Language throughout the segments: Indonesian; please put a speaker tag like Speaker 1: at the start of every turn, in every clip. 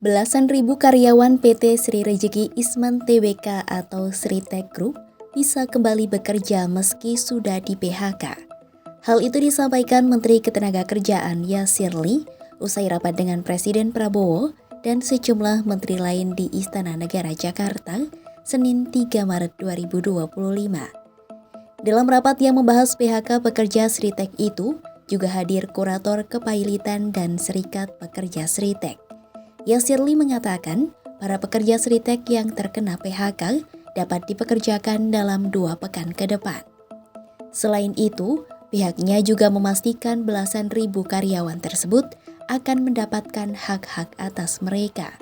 Speaker 1: Belasan ribu karyawan PT Sri Rejeki Isman Tbk atau Sritek Group bisa kembali bekerja meski sudah di PHK. Hal itu disampaikan Menteri Ketenagakerjaan Yasirli usai rapat dengan Presiden Prabowo dan sejumlah menteri lain di Istana Negara Jakarta, Senin 3 Maret 2025. Dalam rapat yang membahas PHK pekerja Sritek itu, juga hadir Kurator Kepailitan dan Serikat Pekerja Sritek. Yasirli mengatakan, para pekerja Sritek yang terkena PHK dapat dipekerjakan dalam 2 pekan ke depan. Selain itu, pihaknya juga memastikan belasan ribu karyawan tersebut akan mendapatkan hak-hak atas mereka.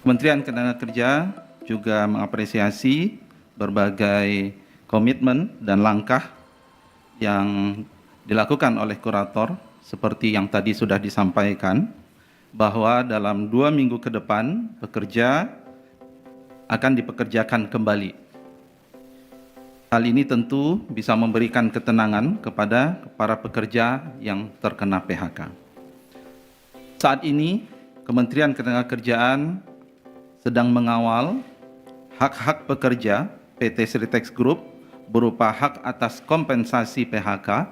Speaker 2: Kementerian Ketenagakerjaan juga mengapresiasi berbagai komitmen dan langkah yang dilakukan oleh kurator seperti yang tadi sudah disampaikan, bahwa dalam 2 minggu ke depan pekerja akan dipekerjakan kembali. Hal ini tentu bisa memberikan ketenangan kepada para pekerja yang terkena PHK. Saat ini Kementerian Ketenagakerjaan sedang mengawal hak-hak pekerja PT Sritek Group berupa hak atas kompensasi PHK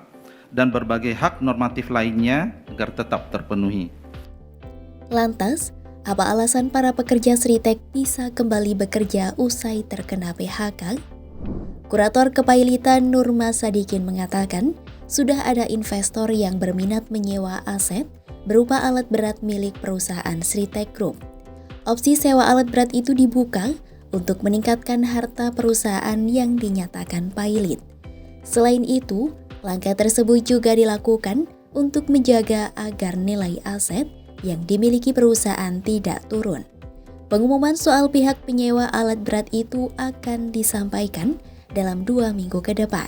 Speaker 2: dan berbagai hak normatif lainnya agar tetap terpenuhi.
Speaker 1: Lantas, apa alasan para pekerja Sritek bisa kembali bekerja usai terkena PHK? Kurator Kepailitan Nurma Sadikin mengatakan, sudah ada investor yang berminat menyewa aset berupa alat berat milik perusahaan Sritek Group. Opsi sewa alat berat itu dibuka untuk meningkatkan harta perusahaan yang dinyatakan pailit. Selain itu, langkah tersebut juga dilakukan untuk menjaga agar nilai aset yang dimiliki perusahaan tidak turun. Pengumuman soal pihak penyewa alat berat itu akan disampaikan dalam 2 minggu ke depan.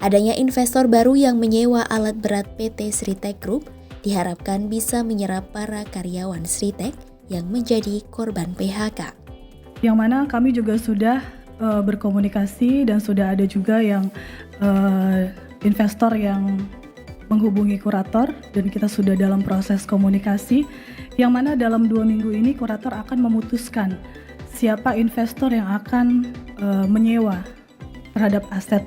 Speaker 1: Adanya investor baru yang menyewa alat berat PT Sritek Group diharapkan bisa menyerap para karyawan Sritek yang menjadi korban PHK.
Speaker 3: Yang mana kami juga sudah berkomunikasi dan sudah ada juga yang investor yang menghubungi kurator dan kita sudah dalam proses komunikasi yang mana dalam 2 minggu ini kurator akan memutuskan siapa investor yang akan menyewa terhadap aset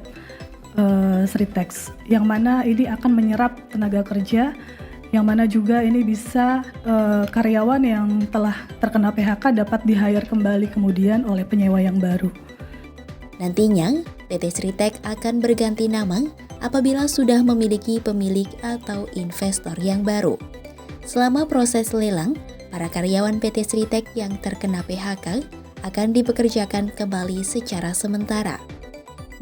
Speaker 3: Sritek, yang mana ini akan menyerap tenaga kerja, yang mana juga ini bisa karyawan yang telah terkena PHK dapat di-hire kembali kemudian oleh penyewa yang baru.
Speaker 1: Nantinya, PT Sritek akan berganti nama apabila sudah memiliki pemilik atau investor yang baru. Selama proses lelang, para karyawan PT Sritek yang terkena PHK akan dipekerjakan kembali secara sementara.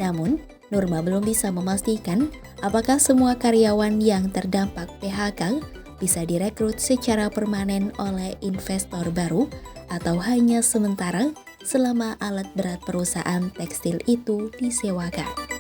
Speaker 1: Namun, Nurma belum bisa memastikan apakah semua karyawan yang terdampak PHK bisa direkrut secara permanen oleh investor baru atau hanya sementara selama alat berat perusahaan tekstil itu disewakan.